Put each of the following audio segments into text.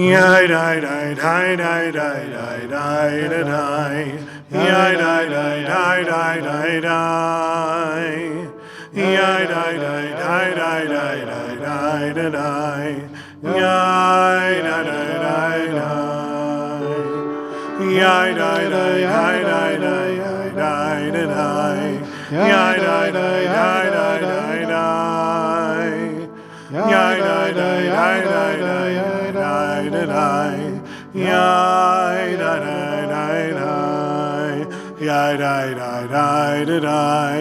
Yai dai dai dai dai dai dai dai da dai. Yai dai dai dai dai dai dai. Yai dai dai dai dai dai dai dai da dai. Yai dai dai dai dai. Yai dai dai dai dai dai dai da dai. Yai dai dai dai dai dai dai. Yai dai dai dai dai dai dai da dai. Yai dai dai dai dai. Yai dai dai dai da dai.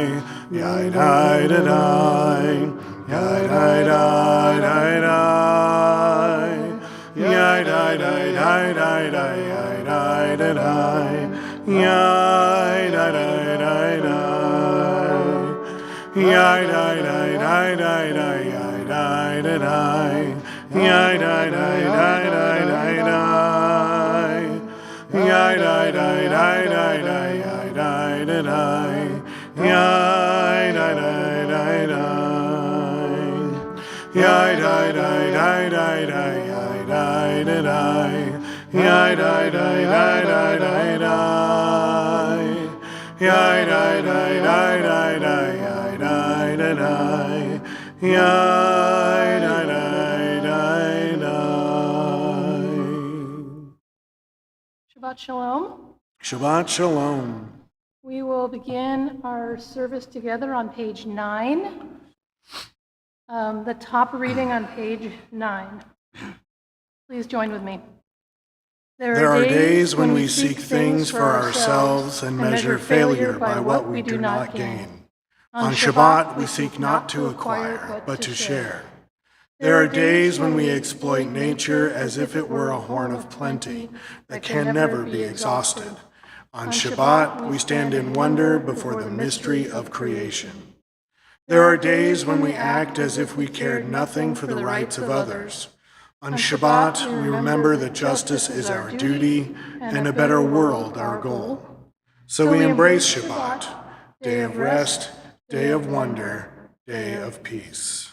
Yai dai da dai. Yai dai dai dai dai. Yai dai dai dai dai dai dai da dai. Yai dai dai dai dai. Yai dai dai dai dai dai dai da dai. Yai dai dai dai dai dai dai. Yai dai dai dai dai dai dai da dai. Yai dai dai dai dai. Yai dai dai dai dai dai dai da dai. Yai dai dai dai dai dai dai. Yai dai dai dai dai dai dai da dai. Yai dai dai dai dai. Shabbat Shalom. Shabbat Shalom. We will begin our service together on page 9. The top reading on page 9. Please join with me. There are days when we seek things for ourselves and measure failure by what we do not gain. On Shabbat, we seek not to acquire, but to share. There are days when we exploit nature as if it were a horn of plenty that can never be exhausted. On Shabbat, we stand in wonder before the mystery of creation. There are days when we act as if we cared nothing for the rights of others. On Shabbat, we remember that justice is our duty and a better world our goal. So we embrace Shabbat, day of rest, day of wonder, day of peace.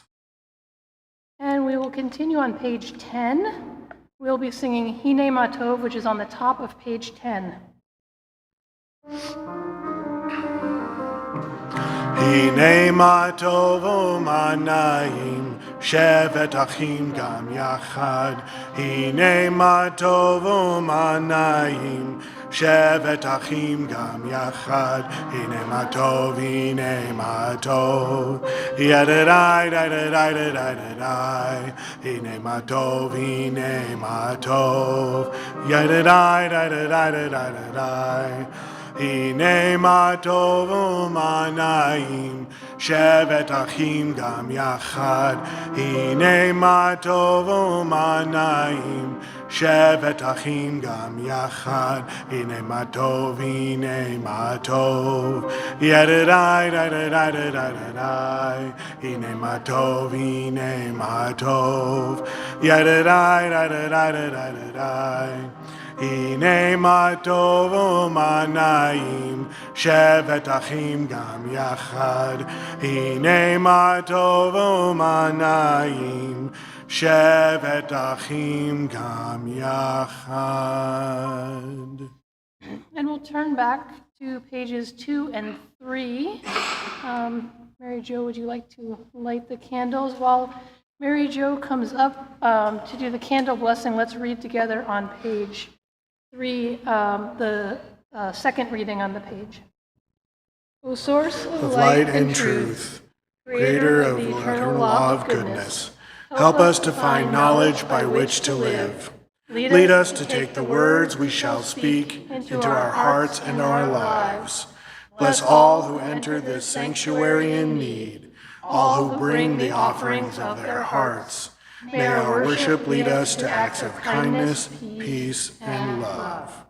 And we will continue on page 10. We'll be singing Hine Matov, which is on the top of page 10. Hine matov u'manayim, shevet achim gam yachad. Hine matov u'manayim, shevet achim gam yachad. Hine matov, yadadai, dadadai, dadadai. Hine matov, yadadai, dadadai, dadadai. Hine matov u'manayim, shevet achim gam yachad. Hine matov u'manayim, shevet achim gam yachad. Hine matov, yadadai, dadadai, dadadai. Hine matov, yadadai, dadadai, dadadai. Hine matov u'manayim, shevet achim gam yachad. Hine matov u'manayim, shevet achim gam yachad. And we'll turn back to pages 2 and 3. Mary Jo, would you like to light the candles? While Mary Jo comes up to do the candle blessing, let's read together on page 3, the second reading on the page. O source of light and truth, creator of the eternal law of goodness, help us to find knowledge by which to live. Lead us to take the words we shall speak into our hearts and our lives. Bless all who enter this sanctuary in need, all who bring the offerings of their hearts. May our worship lead us to acts of kindness, peace, and love.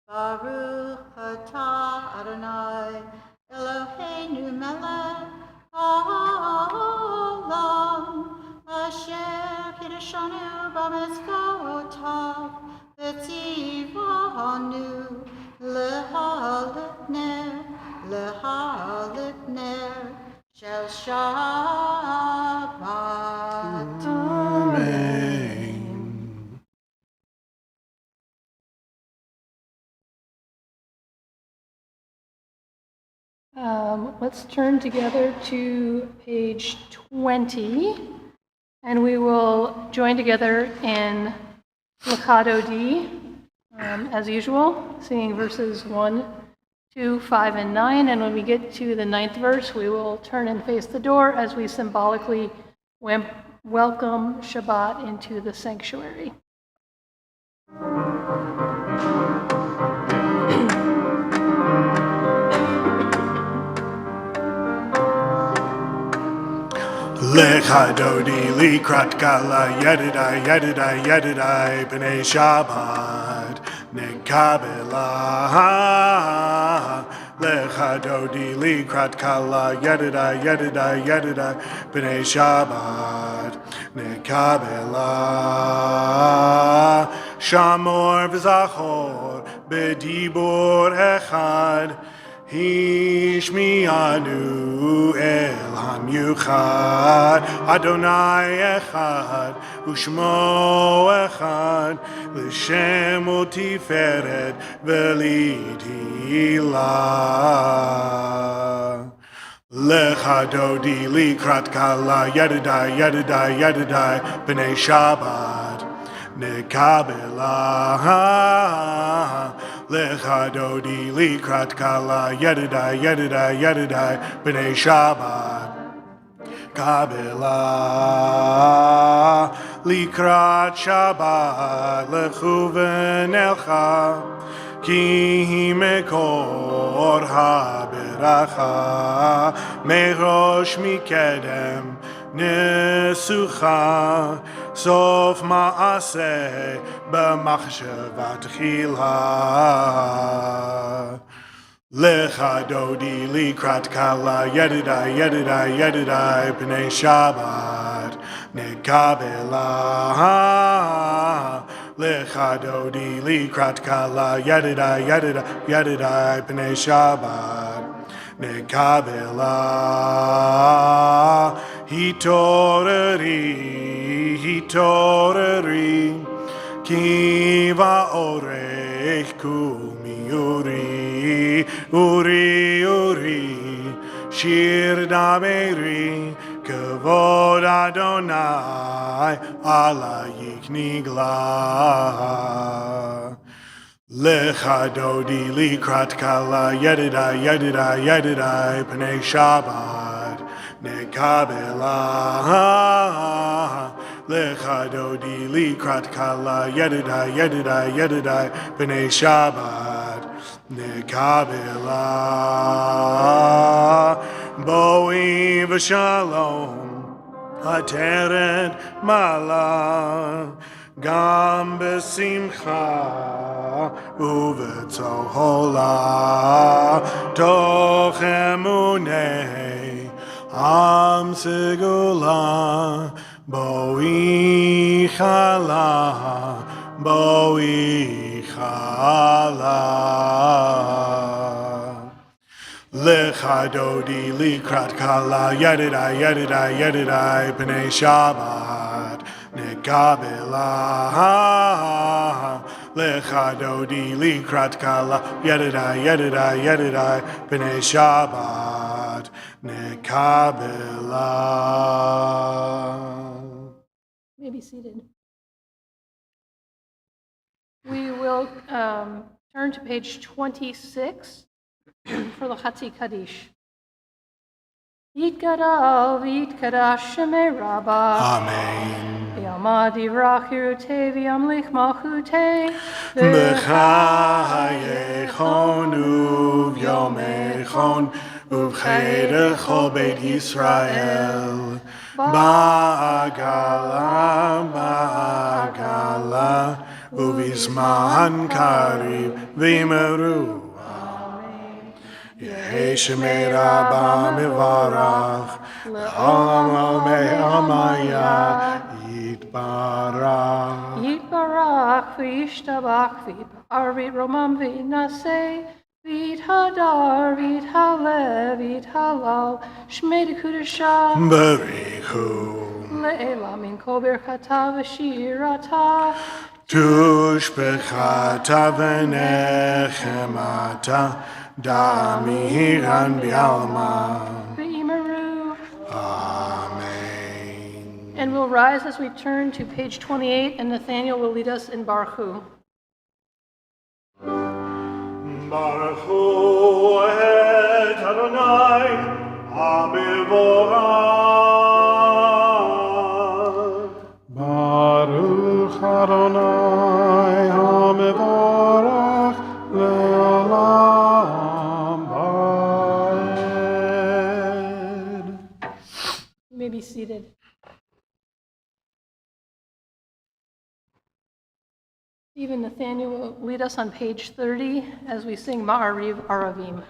Baruch atah Adonai Eloheinu melech haolam asher kiddush וקדשנו במצוותיו, וציוונו להדליק נר של שבת. Amen. Let's turn together to page 20, and we will join together in Legato D, as usual, singing verses 1, 2, 5, and 9. And when we get to the 9th verse, we will turn and face the door as we symbolically welcome Shabbat into the sanctuary. Lecha dodi likrat kala yedidai yedidai yedidai b'nei Shabbat nekabela. Lecha dodi likrat kala yedidai yedidai yedidai b'nei Shabbat nekabela. Shamor v'zachor b'dibur echad Hishmianu el hamyuchad Adonai echad Ushmo echad L'shem u'tiferet v'lithilah Lecha dodi likrat kala yedidai yedidai yedidai b'nei Shabbat nekabela. Lecha dodi likrat kala yedidai yedidai yedidai b'nei Shabbat kabela. Likrat Shabbat lechu v'nelcha ki hi mekor haberacha merosh mikedem nesucha sof ma'aseh b'machshavat tchila. Lecha dodi likrat kala yedidai yedidai yedidai b'nei Shabbat nekabela. Lecha dodi likrat kala yedidai yedidai yedidai b'nei Shabbat nekabela. Hitoreri ki va'orech kumi uri uri shir dameri kavod Adonai alayik nigla. Lecha dodi likrat kala yedidai yedidai yedidai b'nei Shabbat nekabela. Lecha dodi likrat kala yedidai yedidai yedidai b'nei Shabbat nekabela. Boi v'shalom ateret mala gam besimcha uvetzohola toch emunei am segula boi chala boi chala. Lecha dodi likrat kala yedidai yedidai yedidai b'nei Shabbat nekabela. Lecha dodi likrat kala yedidai yedidai yedidai b'nei Shabbat nekabela. You may be seated. We will turn to page 26 for the Chatzi Kaddish. Yitgadal v'yitkadash shemei Rabbah. Amen. V'yamad yivrach yirutei v'yamlich malchutei. B'chayechon uv'yomechon uv'cherecho beit Yisrael ba'agala uv'izman karib v'yimeru Yehei shemei Rabbah mevarach l'olam almei amaya Yitbarach. Yitbarach v'yishtabach v'yipar v'yiromam v'yinaseh v'yithadar v'yithaleh v'yithalal shmei dekudashah Barichu. le'ela min kol birchata v'shirata Tushbechata v'nechemata damiran bi'alma. v'imaru. Amen. And we'll rise as we turn to page 28, and Nathaniel will lead us in Baruch. Baruch hu et Adonai HaMevorach. Baruch Adonai HaMevorach le'olam va'ed. You may be seated. Stephen Nathaniel will lead us on page 30 as we sing Ma'ariv Aravim.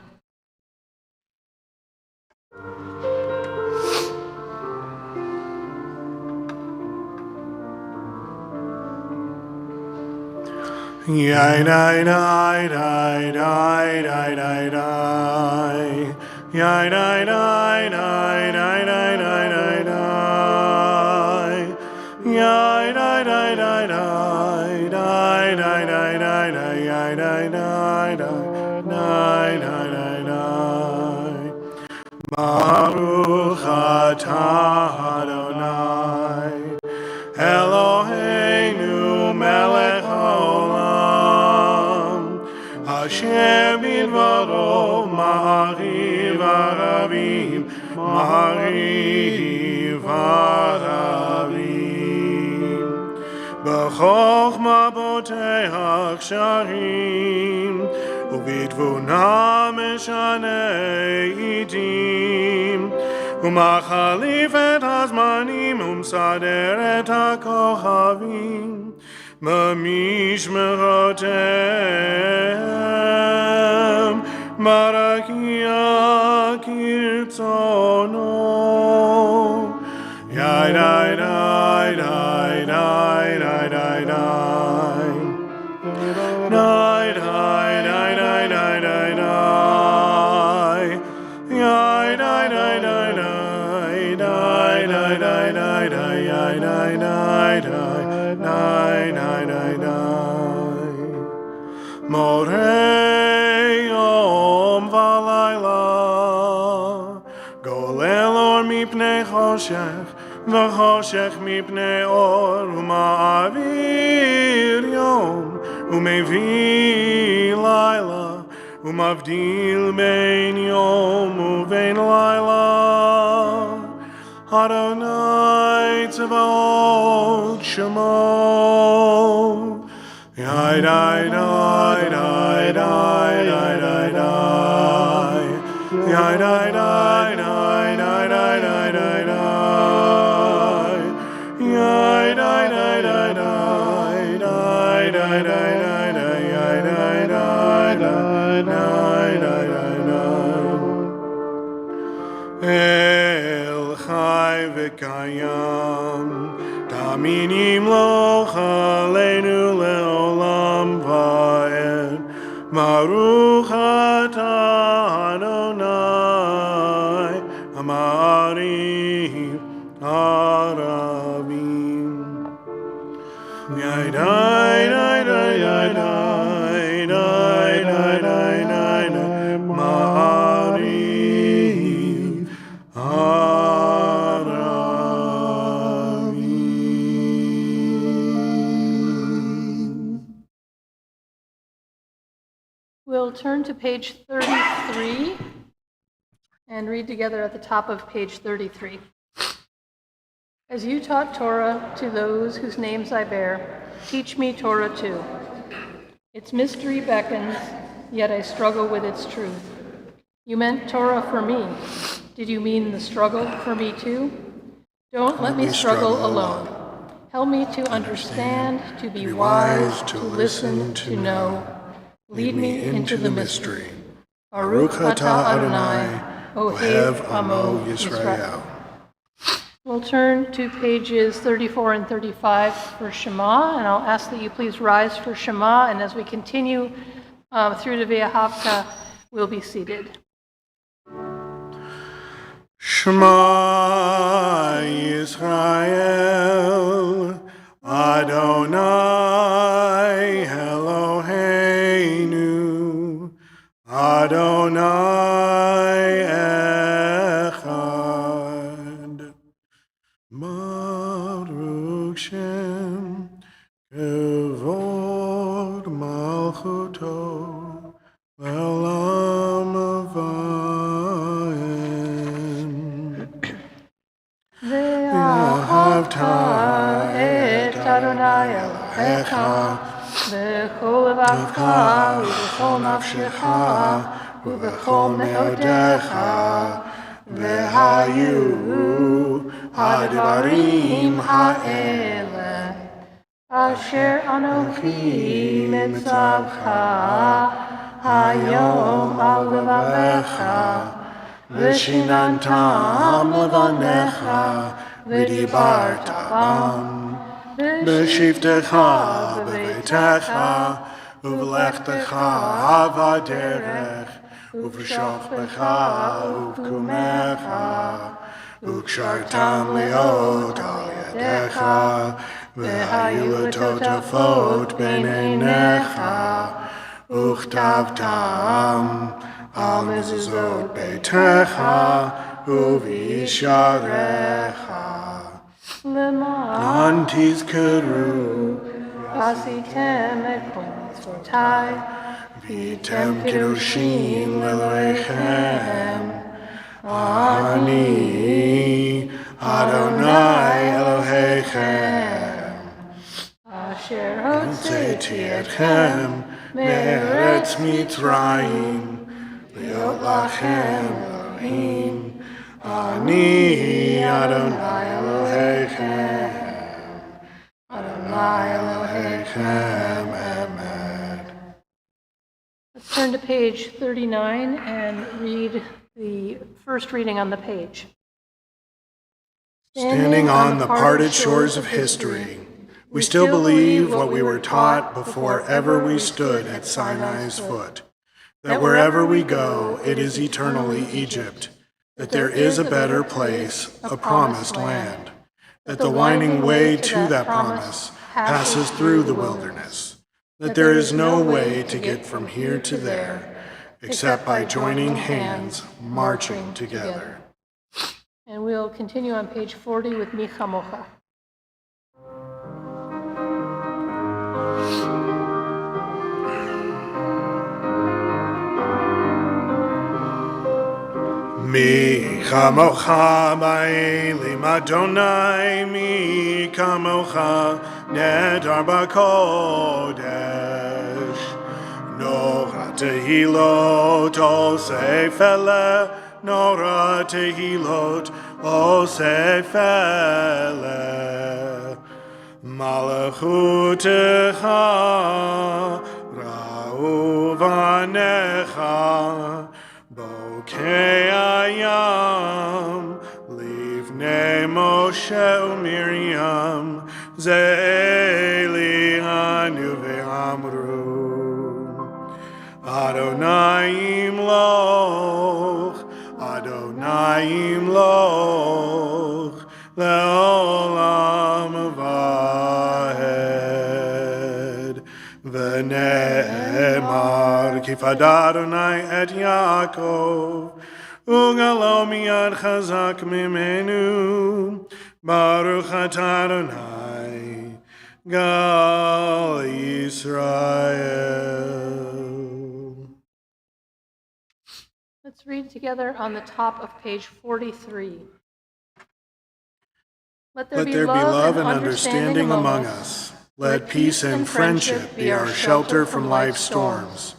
Yai dai dai dai dai dai dai dai. Yai dai dai dai dai dai dai dai dai. Yai dai dai dai dai dai dai dai dai dai. Yai dai dai dai dai dai dai dai. Baruch atah Adonai Eloheinu melech haolam Asher bidvaro ma'ariv aravim ma'ariv aravim B'chochma boteach sharim ובתבונה משנה עיתים ומחליף את הזמנים ומסדר את הכוכבים במשמרותיהם ברקיע כרצונו יאי די די די די די די די Night, night, night, night, night, night, night. Night, night, night, night, night, night, night, night, night, night, night, night, night, night, night. Morei yom v'layla, golel or mipnei choshech, v'choshech mipnei or, u'ma'avir yom. ומביא לילה, ומבדיל בין יום ובין לילה. אדוני צבאות שמו. יאי די די די די די די די. יאי די די די די די די די די. יאי די די די די. El Chai v'Kayam Taminim lo chaleinu le'olam va'ed Baruch atah Adonai Ha'ma'ariv aravim Yai dai dai dai dai dai dai dai dai dai dai Ma'ariv aravim. We'll turn to page 33 and read together at the top of page 33. As you taught Torah to those whose names I bear, teach me Torah too. Its mystery beckons, yet I struggle with its truth. You meant Torah for me. Did you mean the struggle for me too? Don't let me struggle alone. Help me to understand, to be wise, to listen, to know. Lead me into the mystery. Baruch atah Adonai, Ohev Amo Yisrael. We'll turn to pages 34 and 35 for Shema, and I'll ask that you please rise for Shema, and as we continue through the Ve'ahavta, we'll be seated. Shema Yisrael, Adonai Eloheinu, Adonai Echad. Baruch Shem Kevod Malchuto Le'olam Avayim. Ve'ahavta et Adonai Elohecha b'chol levavcha u'b'chol nafshecha u'b'chol me'odecha v'hayu hadvarim ha'ele asher anochi mitzavcha hayom al levavecha v'shinantam levanecha v'dibarta bam B'shivtecha b'beitecha u'v'lechtecha v'aderech u'v'shochbecha u'v'kumecha u'kshartam liot al yadecha v'hayu l'totafot b'neinecha u'chtavtam al mezuzot beitecha u'v'yisharecha Lema'an Antizkeru Asitem et kol mitzvotai Vitem Kedoshim Elohechem Ani Adonai Elohechem Asher Hotzeti Etchem Me'eretz Mitzrayim Liot Lachem Elohim Ani Adonai Elohechem Adonai Elohechem Emet. Let's turn to page 39 and read the first reading on the page. Standing on the parted shores of history, we still believe what we were taught before ever we stood at Sinai's foot, that wherever we go, it is eternally Egypt, that there is a better place, a promised land, that the winding way to that promise passes through the wilderness, that there is no way to get from here to there except by joining hands, marching together. And we'll continue on page 40 with Mi Chamocha. Mi chamocha ba'elim Adonai, mi chamocha nedar b'kodesh. Nora tehilot osefele, nora tehilot osefele. Malachutecha ra'u vanecha, Bokei ayam, livnei Moshe u'Miriam, ze'eli hanu ve'amru. Adonai imloch, Adonai imloch, le'olam vahed. V'ne'emar kifad Adonai et Yaakov, ugalo miyad chazak mimenu, baruch atah Adonai, gal Yisrael. Let's read together on the top of page 43. Let there be love and understanding among us. Let peace and friendship be our shelter from life's storms.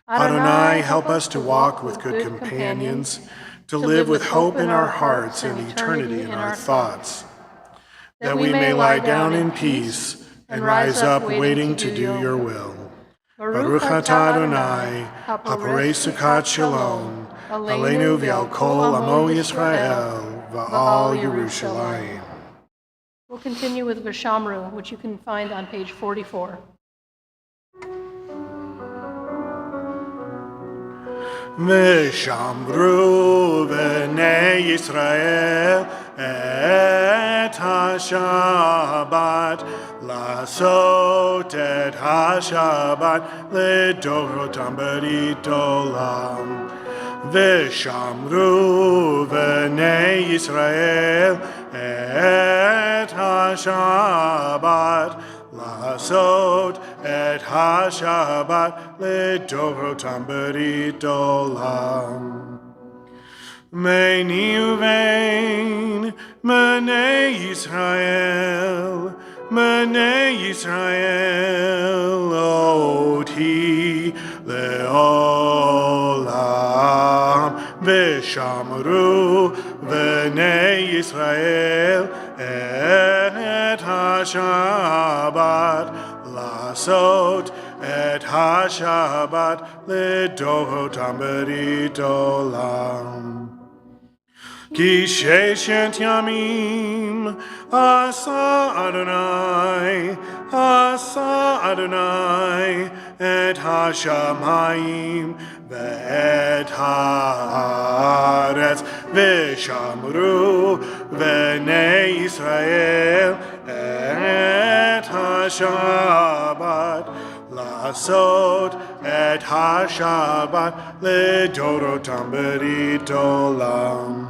Adonai, help us to walk with good companions, to live with hope in our hearts and eternity in our thoughts, that we may lie down in peace and rise up waiting to do your will. Baruch atah Adonai, haporei sukkot shalom, aleinu v'al kol amo Yisrael, v'al Yerushalayim. We'll continue with Vishamru, which you can find on page 44. ושמרו בני ישראל את השבת, לעשות את השבת לדורותם ברית עולם. ושמרו בני ישראל את השבת, לעשות את השבת לדורותם ברית עולם. ביני ובין בני ישראל אותי לעולם. ושמרו בני ישראל את השבת, לעשות את השבת לדורותם ברית עולם. כי ששת ימים עשה אדוני את השמיים ואת הארץ, ושמרו בני ישראל את השבת, לעשות את השבת לדורותם ברית עולם.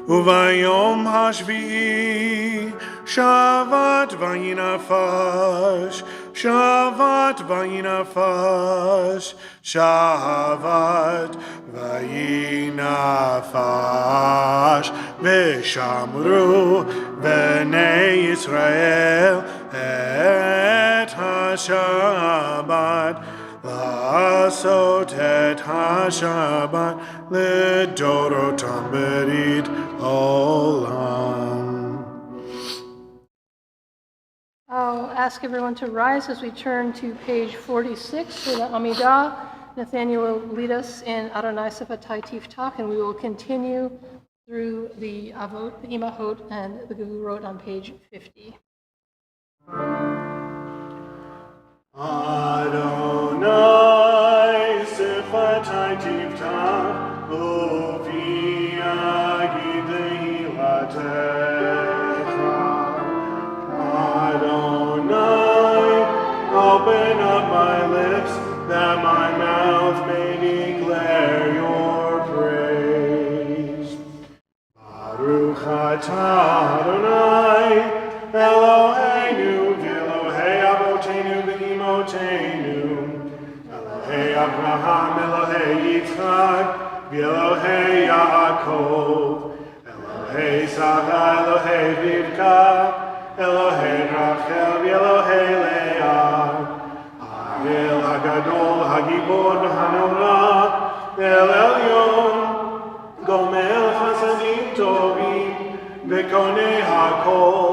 וביום השביעי שבת וינפש, שבת וינפש, שבת וינפש. ושמרו בני ישראל את השבת, לעשות את השבת לדורותם ברית עולם. I'll ask everyone to rise as we turn to page 46 for the Amidah. Nathaniel will lead us in Adonai Sefatai Tiftach, and we will continue through the Avot, the Imahot, and the Gevurot on page 50. Adonai Sefatai Tiftach, Uvi Agid Lehilatecha. Adonai, open up my lips, that my mouth may declare your praise. Baruch atah Adonai, Eloheinu v'Elohei Avotenu v'Imotenu, Elohei Abraham, Elohei Yitzchak, v'Elohei Yaakov, Elohei Sarah, Elohei Rivka, Elohei Rachel v'Elohei Leah, Ha'el HaGadol, HaGibor v'Hanora, El Elyon, Gomel Chasadim Tovim, V'Konei HaKol,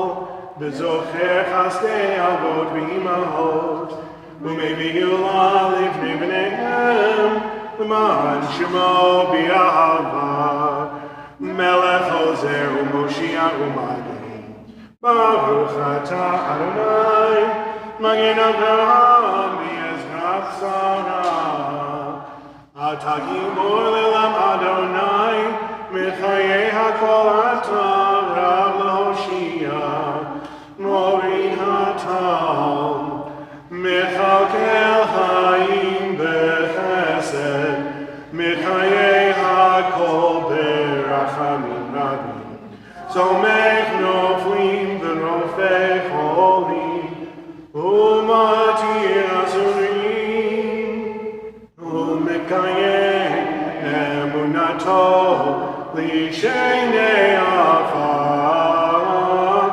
V'Zocher Chasdei Avot v'Imahot, U'Mevi'u L'Lifnei B'neihem, L'Ma'an Shemo B'Ahava, Melech Ozer u'Moshiach u'Magen. Baruch atah Adonai, Magen Avraham v'Ezrat Sarah. Ata gibor le'lam Adonai, Mechayei hakol atah Rav l'Hoshia, Morid hatal, Mechalkel Chaim b'Chesed, Mechayei hakol b'Rachamim Rabim. Somech noflim v'rofech holim, umatir asurim, umekayem emunato lishenei afar,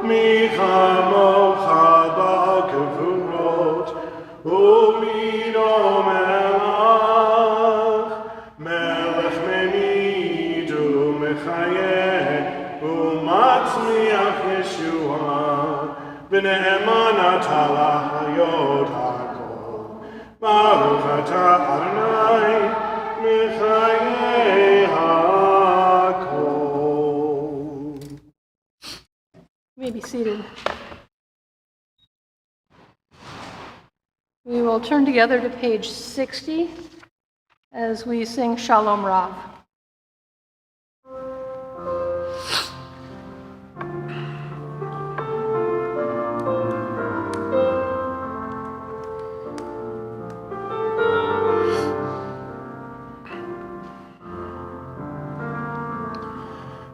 michamocha ba'kevurot, umido melach, melech menid umechayem, Umatzmiach Yeshua, V'ne'eman atah lahayot hakol. Baruch atah Adonai Mechayeh HaKol. You may be seated. We will turn together to page 60 as we sing Shalom Rav.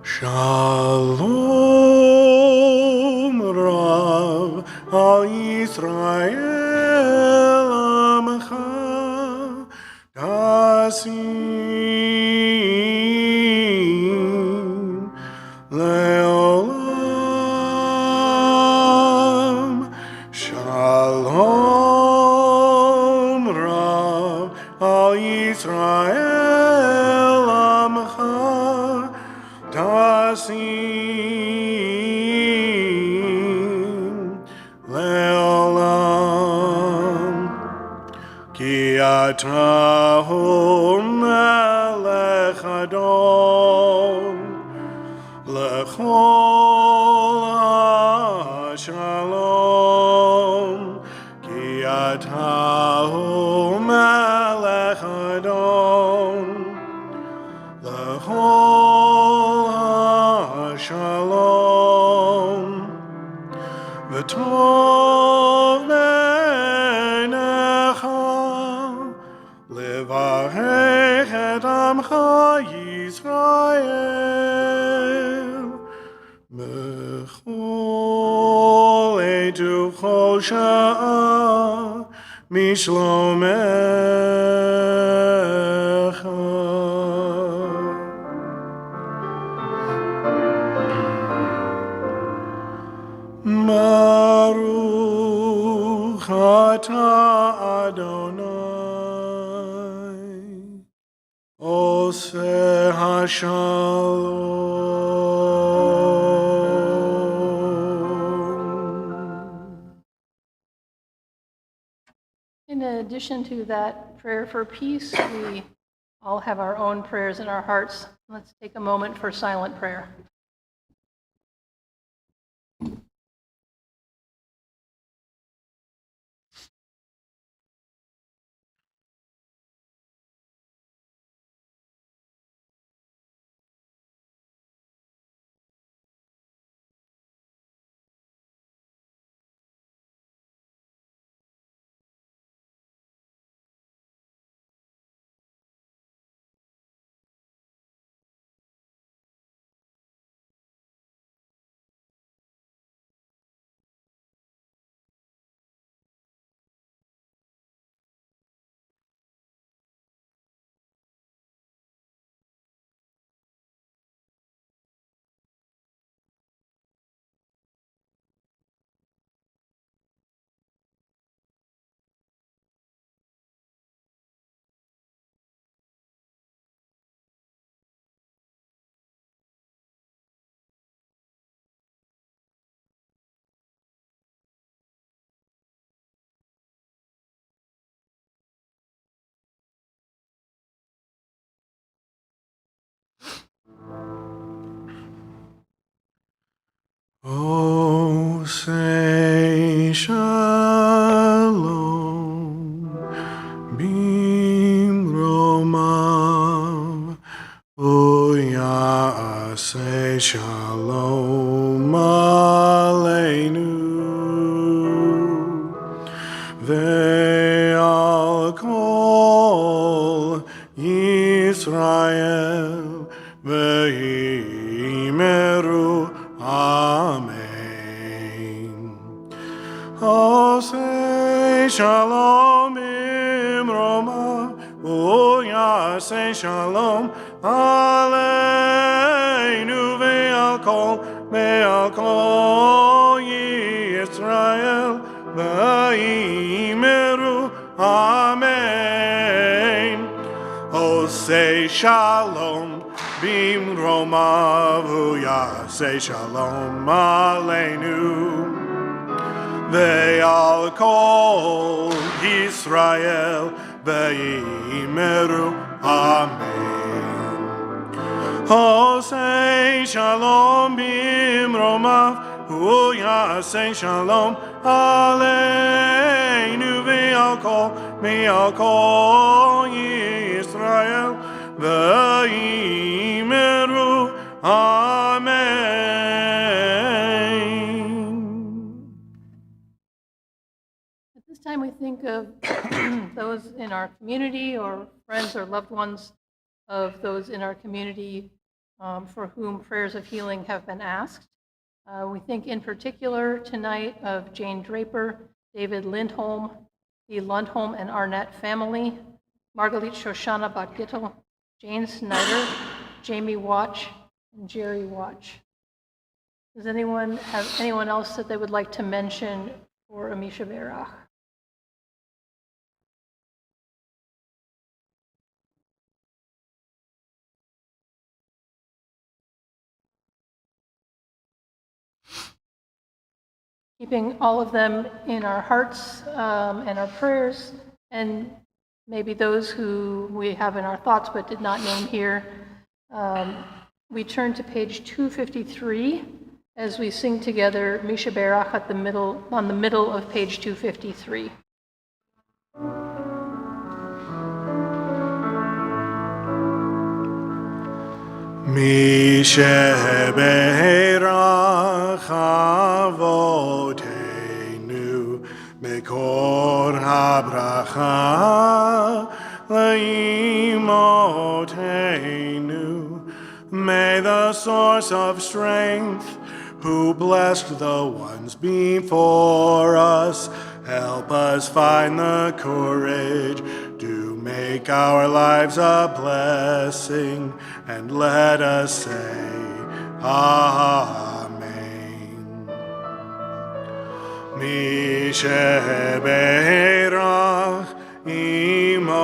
Shalom Rav al Yisrael Amcha Tasim Leolam. Shalom Rav al Yisrael Amcha Tasim Leolam. Ki atahu melech adon lechol hashalom. Ki atahu melech adon lechol hashalom. V'tov b'necha levarech et amcha Yisrael b'chol עת ובכל שעה משלומך. Baruch atah Adonai Oseh HaShalom. In addition to that prayer for peace, we all have our own prayers in our hearts. Let's take a moment for silent prayer. Oh, say shalom, bimromav. Oh, yeah, say shalom aleinu. Ve'al kol Yisrael ve'imeru Amen. Oh, say shalom imroma. Oh, yeah, say shalom aleinu. Ve'al kol Yisrael ve'imeru Amen. Oh, say shalom bimromav. Yeah, say shalom aleinu. Ve'al kol Yisrael ve'imeru amen. Hosei shalom bimromav, hu yasei shalom aleinu ve'al kol Yisrael, ve'imeru amen. At this time, we think of those in our community or friends or loved ones of those in our community for whom prayers of healing have been asked. We think in particular tonight of Jane Draper, David Lindholm, the Lundholm and Arnett family, Margalit Shoshana Bat-Gittel, Jane Snyder, Jamie Watch, and Jerry Watch. Does anyone have anyone else that they would like to mention for Amisha Berach? Keeping all of them in our hearts and our prayers, and maybe those who we have in our thoughts but did not name here. We turn to page 253 as we sing together Misha Berach on the middle of page 253. Misha Berach avoteinu mekor habracha leimotenu. May the source of strength, who blessed the ones before us, help us find the courage to make our lives a blessing, and let us say, Amen. Misha Berach imotenu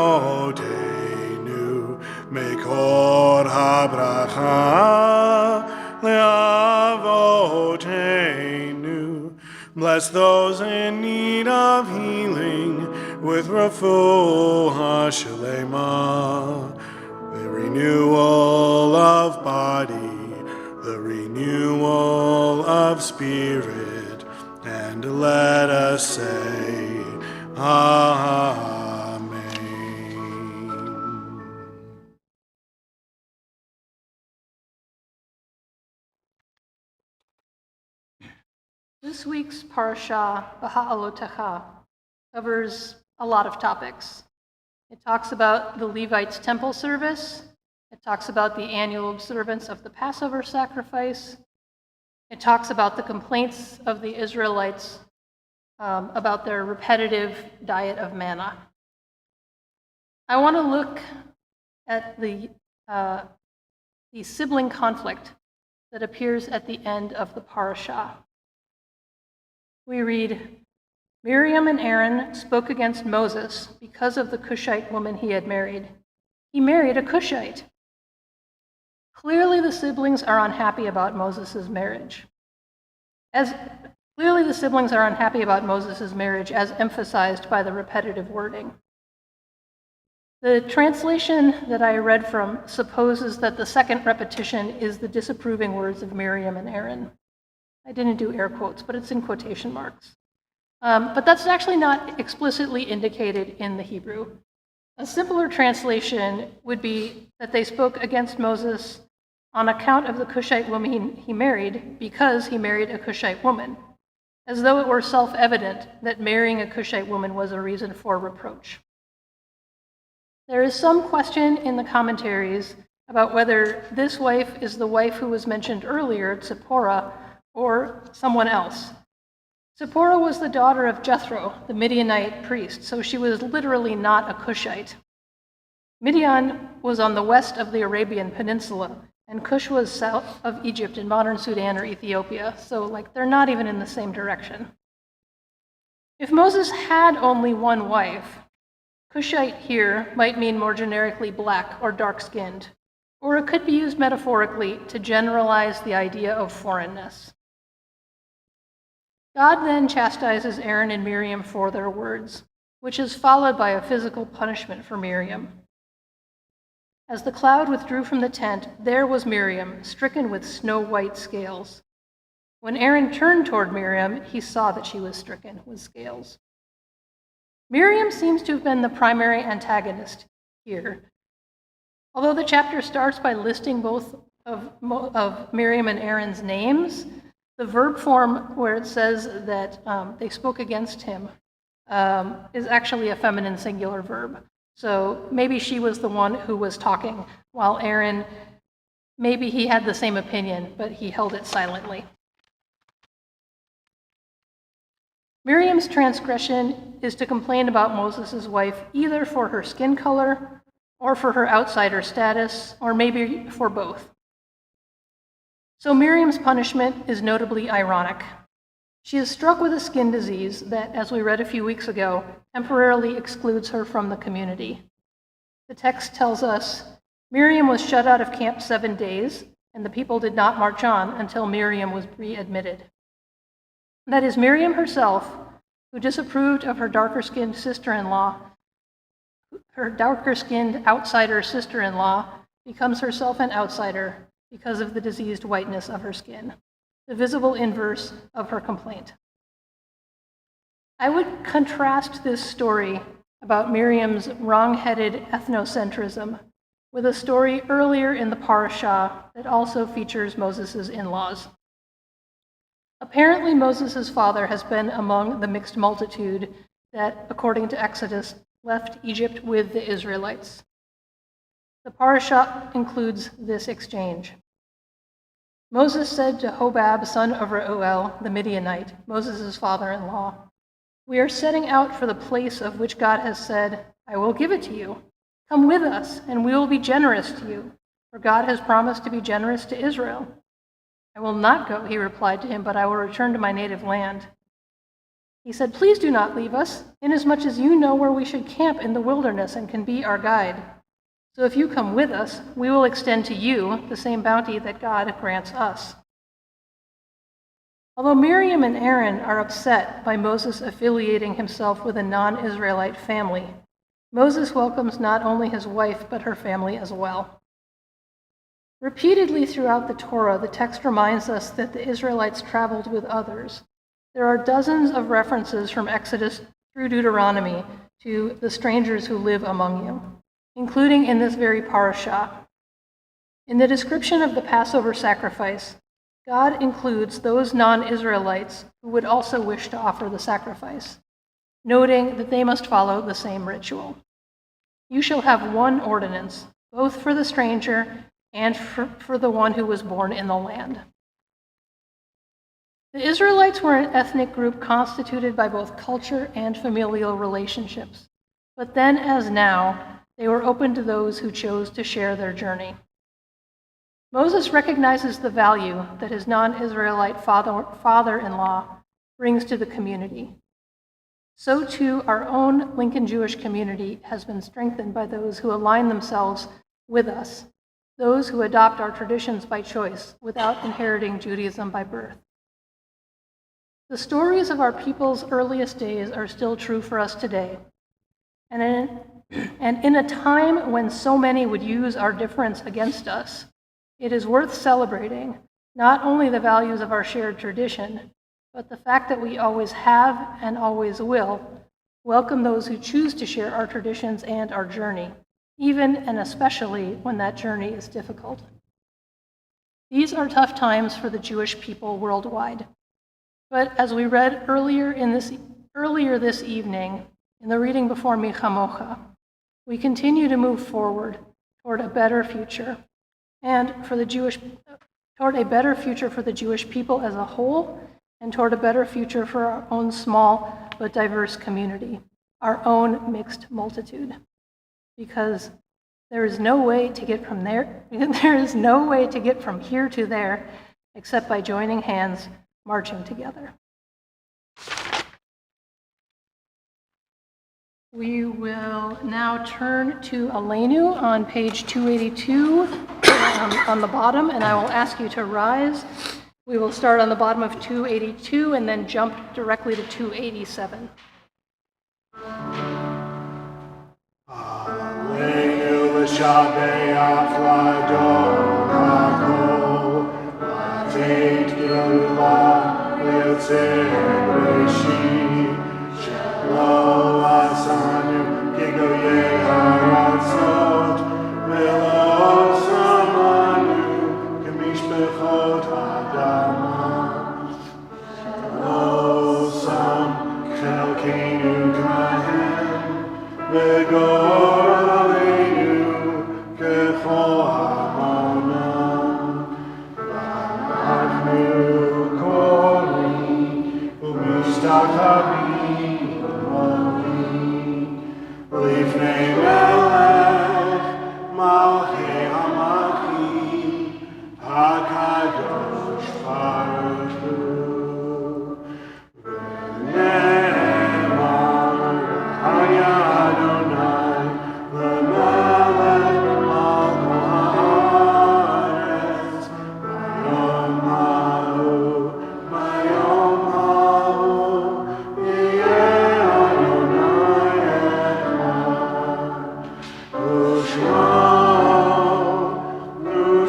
mekor habracha leavotenu. Bless those in need of healing with refuah shlema, the renewal of body, the renewal of spirit, and let us say, Amen. This week's Parashah, Beha'alotecha, covers a lot of topics. It talks about the Levites' temple service. It talks about the annual observance of the Passover sacrifice. It talks about the complaints of the Israelites about their repetitive diet of manna. I want to look at the sibling conflict that appears at the end of the Parashah. We read, Miriam and Aaron spoke against Moses because of the Cushite woman he had married. He married a Cushite. Clearly the siblings are unhappy about Moses' marriage. As emphasized by the repetitive wording. The translation that I read from supposes that the second repetition is the disapproving words of Miriam and Aaron. I didn't do air quotes, but it's in quotation marks. But that's actually not explicitly indicated in the Hebrew. A simpler translation would be that they spoke against Moses on account of the Cushite woman he married because he married a Cushite woman, as though it were self-evident that marrying a Cushite woman was a reason for reproach. There is some question in the commentaries about whether this wife is the wife who was mentioned earlier, Zipporah, or someone else. Zipporah was the daughter of Jethro, the Midianite priest, so she was literally not a Cushite. Midian was on the west of the Arabian Peninsula, and Cush was south of Egypt in modern Sudan or Ethiopia, so they're not even in the same direction. If Moses had only one wife, Cushite here might mean more generically black or dark-skinned, or it could be used metaphorically to generalize the idea of foreignness. God then chastises Aaron and Miriam for their words. which is followed by a physical punishment for Miriam. As the cloud withdrew from the tent, there was Miriam, stricken with snow-white scales. When Aaron turned toward Miriam, he saw that she was stricken with scales. Miriam seems to have been the primary antagonist here. Although the chapter starts by listing both of Miriam and Aaron's names, the verb form where it says that they spoke against him is actually a feminine singular verb. So maybe she was the one who was talking, while Aaron, maybe he had the same opinion, but he held it silently. Miriam's transgression is to complain about Moses' wife either for her skin color or for her outsider status, or maybe for both. So Miriam's punishment is notably ironic. She is struck with a skin disease that, as we read a few weeks ago, temporarily excludes her from the community. The text tells us, Miriam was shut out of camp 7 days, and the people did not march on until Miriam was readmitted. That is, Miriam herself, who disapproved of her darker-skinned sister-in-law, her darker-skinned outsider sister-in-law, becomes herself an outsider because of the diseased whiteness of her skin, the visible inverse of her complaint. I would contrast this story about Miriam's wrong-headed ethnocentrism with a story earlier in the parashah that also features Moses' in-laws. Apparently, Moses' father has been among the mixed multitude that, according to Exodus, left Egypt with the Israelites. The parashah includes this exchange. Moses said to Hobab, son of Reuel, the Midianite, Moses' father-in-law, "We are setting out for the place of which God has said, 'I will give it to you. Come with us, and we will be generous to you, for God has promised to be generous to Israel.' 'I will not go,' he replied to him, 'but I will return to my native land.' He said, 'Please do not leave us, inasmuch as you know where we should camp in the wilderness and can be our guide. So if you come with us, we will extend to you the same bounty that God grants us.'" Although Miriam and Aaron are upset by Moses affiliating himself with a non-Israelite family, Moses welcomes not only his wife, but her family as well. Repeatedly throughout the Torah, the text reminds us that the Israelites traveled with others. There are dozens of references from Exodus through Deuteronomy to the strangers who live among you, including in this very parashah. In the description of the Passover sacrifice, God includes those non-Israelites who would also wish to offer the sacrifice, noting that they must follow the same ritual. "You shall have one ordinance, both for the stranger and for the one who was born in the land." The Israelites were an ethnic group constituted by both culture and familial relationships, but then as now, they were open to those who chose to share their journey. Moses recognizes the value that his non-Israelite father-in-law brings to the community. So too, our own Lincoln Jewish community has been strengthened by those who align themselves with us, those who adopt our traditions by choice without inheriting Judaism by birth. The stories of our people's earliest days are still true for us today. And in a time when so many would use our difference against us, it is worth celebrating not only the values of our shared tradition, but the fact that we always have and always will welcome those who choose to share our traditions and our journey, even and especially when that journey is difficult. These are tough times for the Jewish people worldwide. But as we read earlier this evening in the reading before Mi Chamocha, we continue to move forward toward a better future, and toward a better future for the Jewish people as a whole, and toward a better future for our own small but diverse community, our own mixed multitude. Because there is no way to get from there. There is no way to get from here to there except by joining hands, marching together. We will now turn to Aleinu on page 282 on the bottom, and I will ask you to rise. We will start on the bottom of 282 and then jump directly to 287. Mishabeach Ladon HaKol, Lateit Geula, Leotzeh Breshit, Shelo Asanu, Gigoyei Haratzot, Velo Samanu, Gemishbechot Adama, Shelo Sam, Chelkeinu Kahem, Vegor Aleinu, Kechol Hamonam, V'achnu Kori, U'mistakabim, Lifnei Melech, Malchei HaMalchim, HaKadosh Baruch Hu. V'ne'emar, Haya Adonai, L'melech b'malchut haaretz, Bayom ha'u, Yeh Adonai echad. U'shmo echad.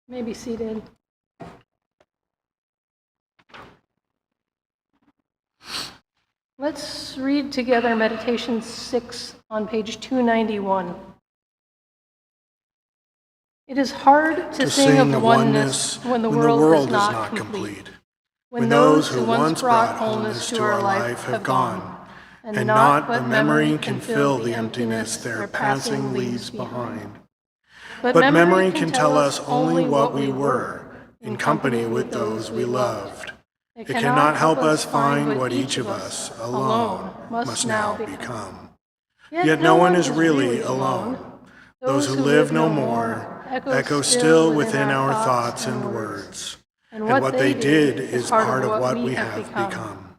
May be seated. Let's read together Meditation 6 on page 291. It is hard to sing of oneness when the world is not complete. When those who once brought wholeness to our life have gone, and naught but memory can fill the emptiness their passing leaves behind. But memory can tell us only what we were, in company with those we loved. It cannot help us find what each of us alone must now become. Yet no one is really alone. Those who live no more echo still within our thoughts and words. And what they did is part of what we have become.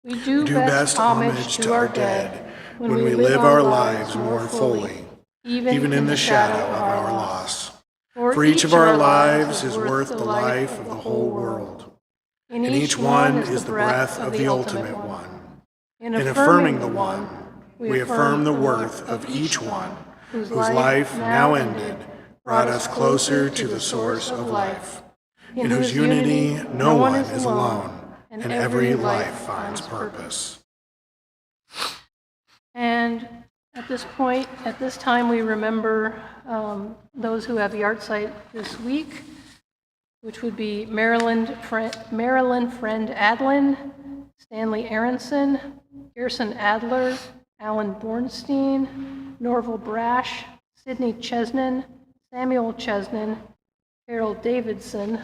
We do best homage to our dead when we live our lives more fully, even in the shadow of our loss. For each of our lives is worth the life of the whole world. And each one is the breath of the ultimate one. In affirming the one, we affirm the worth of each one, whose life now ended brought us closer to the source of life, in whose unity no one is alone, and every life finds purpose. And at this point, at this time, we remember those who have yahrzeit this week, which would be Marilyn Friend Adlin, Stanley Aronson, Gerson Adler, Alan Bornstein, Norval Brash, Sidney Chesnan, Samuel Chesnan, Harold Davidson,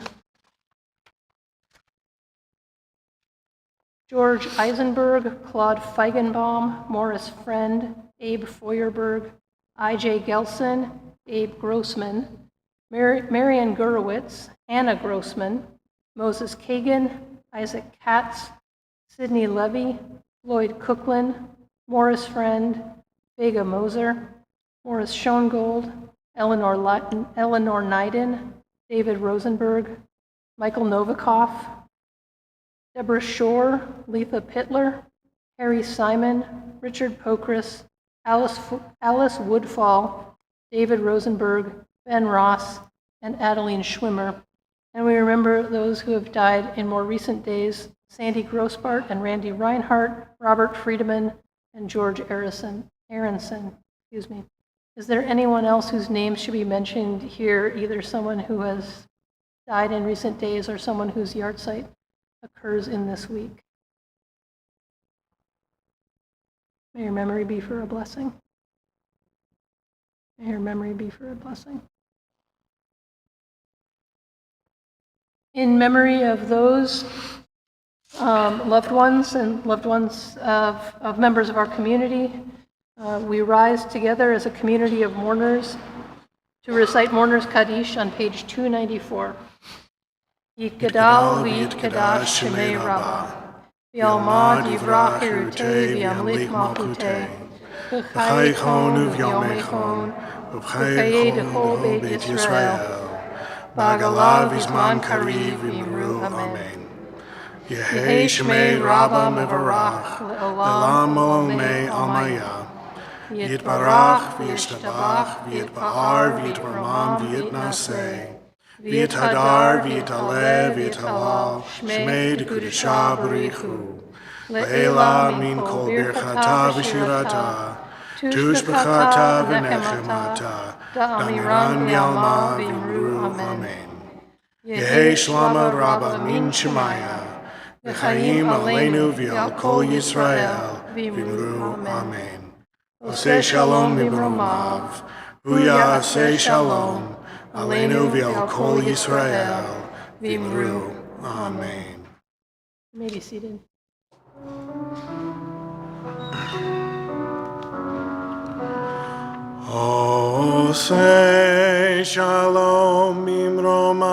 George Eisenberg, Claude Feigenbaum, Morris Friend, Abe Feuerberg, I.J. Gelson, Abe Grossman, Marian Gurewitz, Anna Grossman, Moses Kagan, Isaac Katz, Sidney Levy, Lloyd Cookland, Morris Friend, Vega Moser, Morris Schoengold, Eleanor Neiden, David Rosenberg, Michael Novikov, Deborah Shore, Letha Pittler, Harry Simon, Richard Pokris, Alice Woodfall, David Rosenberg, Ben Ross, and Adeline Schwimmer. And we remember those who have died in more recent days, Sandy Grossbart and Randy Reinhardt, Robert Friedemann, and George Aronson. Is there anyone else whose name should be mentioned here, either someone who has died in recent days or someone whose yahrzeit occurs in this week? May your memory be for a blessing. May your memory be for a blessing. In memory of those loved ones and loved ones of members of our community, we rise together as a community of mourners to recite Mourners Kaddish on page 294. Yitgadal v'yitkadash shemei Rabbah, v'yalmad yivrach irutei v'yamlik malchutei, v'chaychon uv'yomechon, v'chayei dechol beit Yisrael, Bagalav Isman Kariv Imru Amen. Yehi Shmei Rabba Mevarach, Le'olam Olomei Almaya. Yitbarach, V'yishtabach, V'yitba'ar, V'yitramam, V'yitnaseh. V'yithadar, V'yitale, V'yithalal, Shmei Dekudisha Barichu. Le'ela min kol birchata v'shirata, tushbechata v'nechemata, damiran yalma v'imru amen. Yehi shlama rabba min shemaya, v'chaim aleinu v'al kol Yisrael, v'imru amen. Oseh shalom mibromav, huya aseh shalom, aleinu v'al kol Yisrael, v'imru amen. You may be seated. Oseh shalom imromav,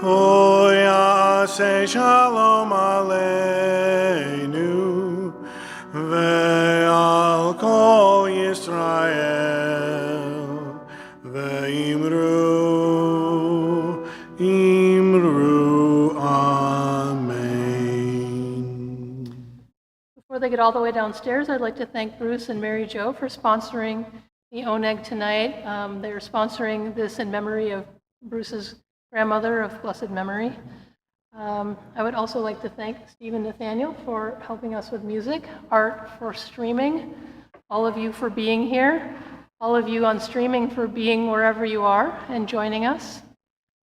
hoyaseh shalom aleinu, ve'al kol Yisrael, ve'imru amen. Before they get all the way downstairs, I'd like to thank Bruce and Mary Jo for sponsoring the Oneg tonight. They're sponsoring this in memory of Bruce's grandmother of blessed memory. I would also like to thank Steve and Nathaniel for helping us with music, Art for streaming, all of you for being here, all of you on streaming for being wherever you are and joining us.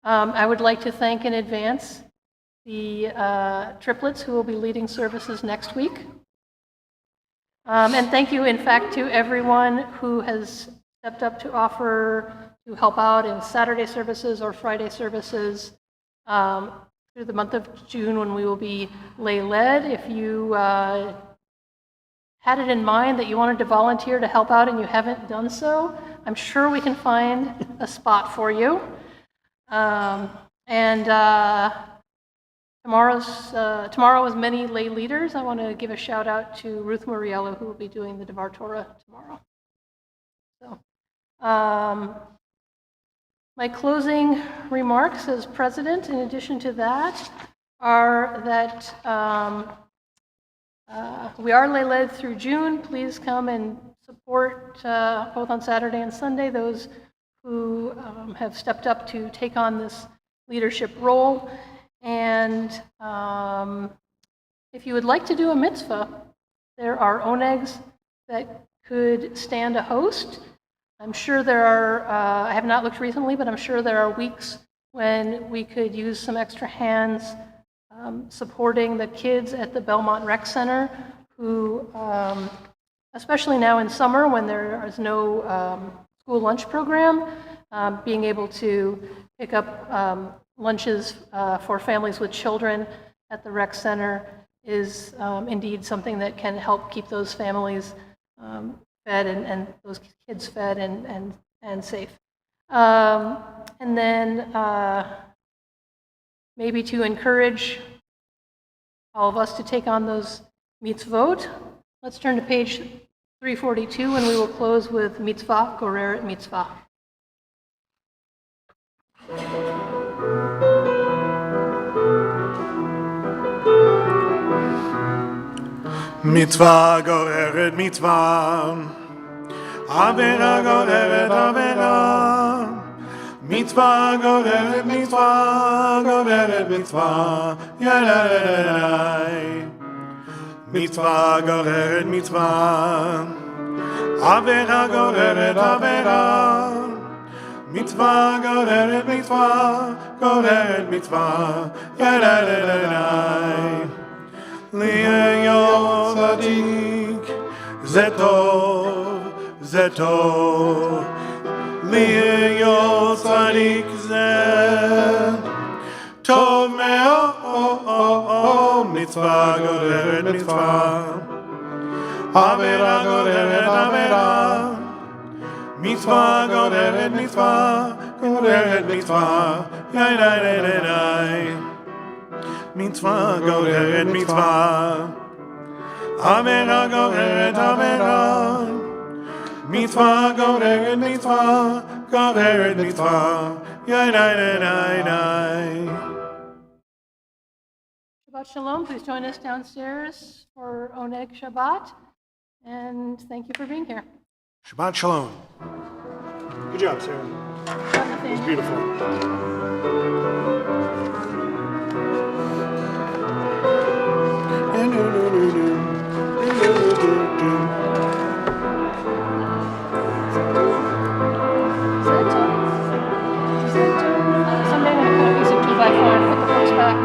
I would like to thank in advance the triplets who will be leading services next week. And thank you, in fact, to everyone who has stepped up to offer to help out in Saturday services or Friday services through the month of June when we will be lay-led. If you had it in mind that you wanted to volunteer to help out and you haven't done so, I'm sure we can find a spot for you. Tomorrow is many lay leaders. I want to give a shout out to Ruth Muriello, who will be doing the Devar Torah tomorrow. So, my closing remarks as president, in addition to that, are that we are lay-led through June. Please come and support both on Saturday and Sunday those who have stepped up to take on this leadership role. And if you would like to do a mitzvah, there are onegs that could stand a host. I'm sure there are, I have not looked recently, but I'm sure there are weeks when we could use some extra hands supporting the kids at the Belmont Rec Center who, especially now in summer when there is no school lunch program, being able to pick up lunches for families with children at the rec center is indeed something that can help keep those families fed and those kids fed and safe. And then maybe to encourage all of us to take on those mitzvot, let's turn to page 342 and we will close with mitzvah, goreret mitzvah. Mitzvah goreret mitzvah, avera goreret avera. Mitzvah goreret mitzvah, goreret mitzvah, yadadadadai. Mitzvah goreret mitzvah, avera goreret avera. Mitzvah goreret mitzvah, goreret mitzvah, yadadadadai. Li'ayot tzadik, zetov, zetov. Li'ayot tzadik zeh, tov me'od. Mitzvah goreret mitzvah, avera goreret avera. Mitzvah goreret mitzvah, goreret mitzvah, yai. Mitzvah goreret mitzvah, avera goreret avera. Mitzvah, Gaveret mitzvah, Gaveret mitzvah, yai dai dai dai dai. Shabbat Shalom. Please join us downstairs for Oneg Shabbat. And thank you for being here. Shabbat Shalom. Good job, Sarah. It was beautiful. Someday I'm going to put a piece of 2x4 and put the books back.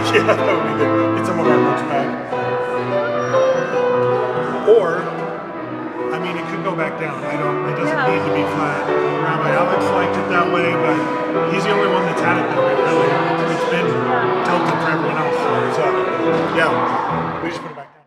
Yeah, that would be good. Get some of our books back. Or, I mean, it could go back down. It doesn't need to be flat. Rabbi Alex liked it that way, but he's the only one that's had it that way, really. It's been tilted for everyone else. So, yeah, we just put it back down.